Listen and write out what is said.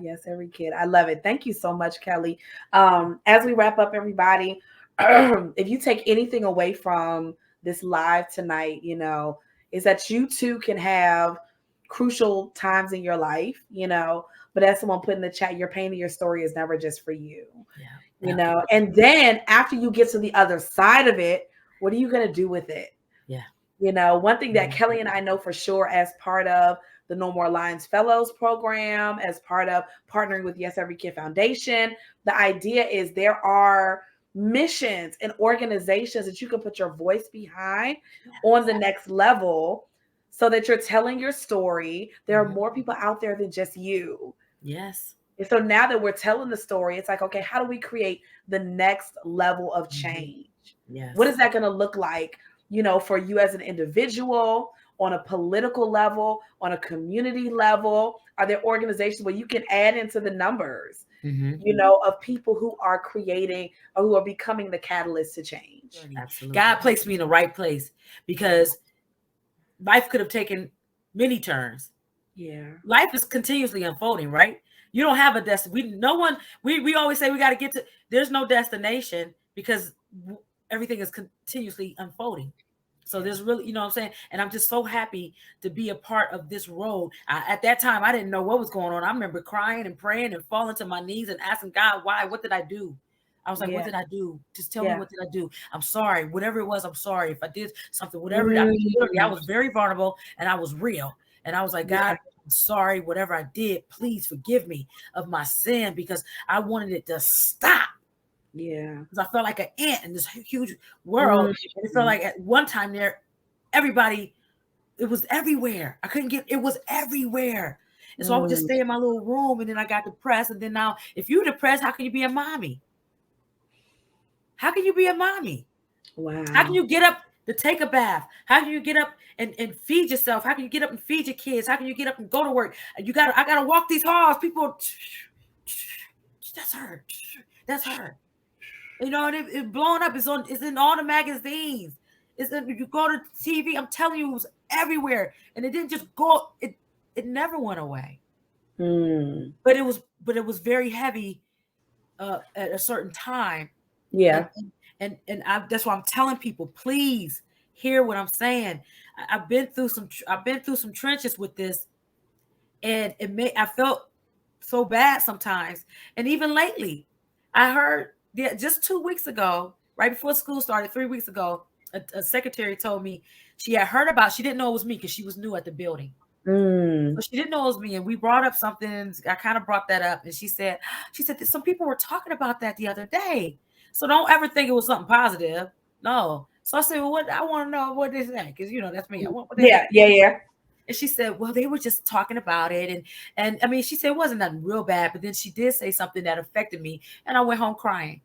Yes, every kid. I love it. Thank you so much, Kelly. As we wrap up, everybody, if you take anything away from this live tonight, is that you too can have crucial times in your life, but as someone put in the chat, your pain and your story is never just for you, and then after you get to the other side of it, what are you going to do with it? Yeah. One thing that Kelly and I know for sure as part of the No More Lions Fellows program, as part of partnering with Yes Every Kid Foundation, the idea is there are missions and organizations that you can put your voice behind on the next level so that you're telling your story. There are more people out there than just you. Yes. And so now that we're telling the story, it's like, okay, how do we create the next level of change? Yes. What is that going to look like, for you as an individual, on a political level, on a community level? Are there organizations where you can add into the numbers, of people who are creating or who are becoming the catalyst to change? Absolutely. God placed me in the right place because life could have taken many turns. Yeah. Life is continuously unfolding, right? You don't have a destination. We always say we got to get to, there's no destination because everything is continuously unfolding. So there's really, you know what I'm saying? And I'm just so happy to be a part of this road. At that time, I didn't know what was going on. I remember crying and praying and falling to my knees and asking God, why? What did I do? I was like, what did I do? Just tell me, what did I do? I'm sorry. Whatever it was, I'm sorry. If I did something, whatever. I was very vulnerable and I was real. And I was like, God, I'm sorry. Whatever I did, please forgive me of my sin because I wanted it to stop. Yeah. Because I felt like an ant in this huge world. And it felt like at one time there, everybody, it was everywhere. I couldn't get, it was everywhere. And so I would just stay in my little room and then I got depressed. And then now, if you're depressed, how can you be a mommy? How can you be a mommy? Wow. How can you get up to take a bath? How can you get up and feed yourself? How can you get up and feed your kids? How can you get up and go to work? I gotta walk these halls. People, that's her. That's her. And it's blowing up. It's in all the magazines. You go to TV. I'm telling you, it was everywhere. And it didn't just go. It never went away. But it was very heavy at a certain time. Yeah. And that's why I'm telling people, please hear what I'm saying. I've been through some trenches with this, and I felt so bad sometimes. And even lately, I heard just 2 weeks ago, right before school started, 3 weeks ago, a secretary told me she had heard about. She didn't know it was me because she was new at the building. So she didn't know it was me, and we brought up something. I kind of brought that up, and she said that some people were talking about that the other day. So don't ever think it was something positive. No. So I said, well, what I want to know what they say, because that's me. I want what they say. Yeah. And she said, well, they were just talking about it, and I mean, she said it wasn't nothing real bad, but then she did say something that affected me, and I went home crying.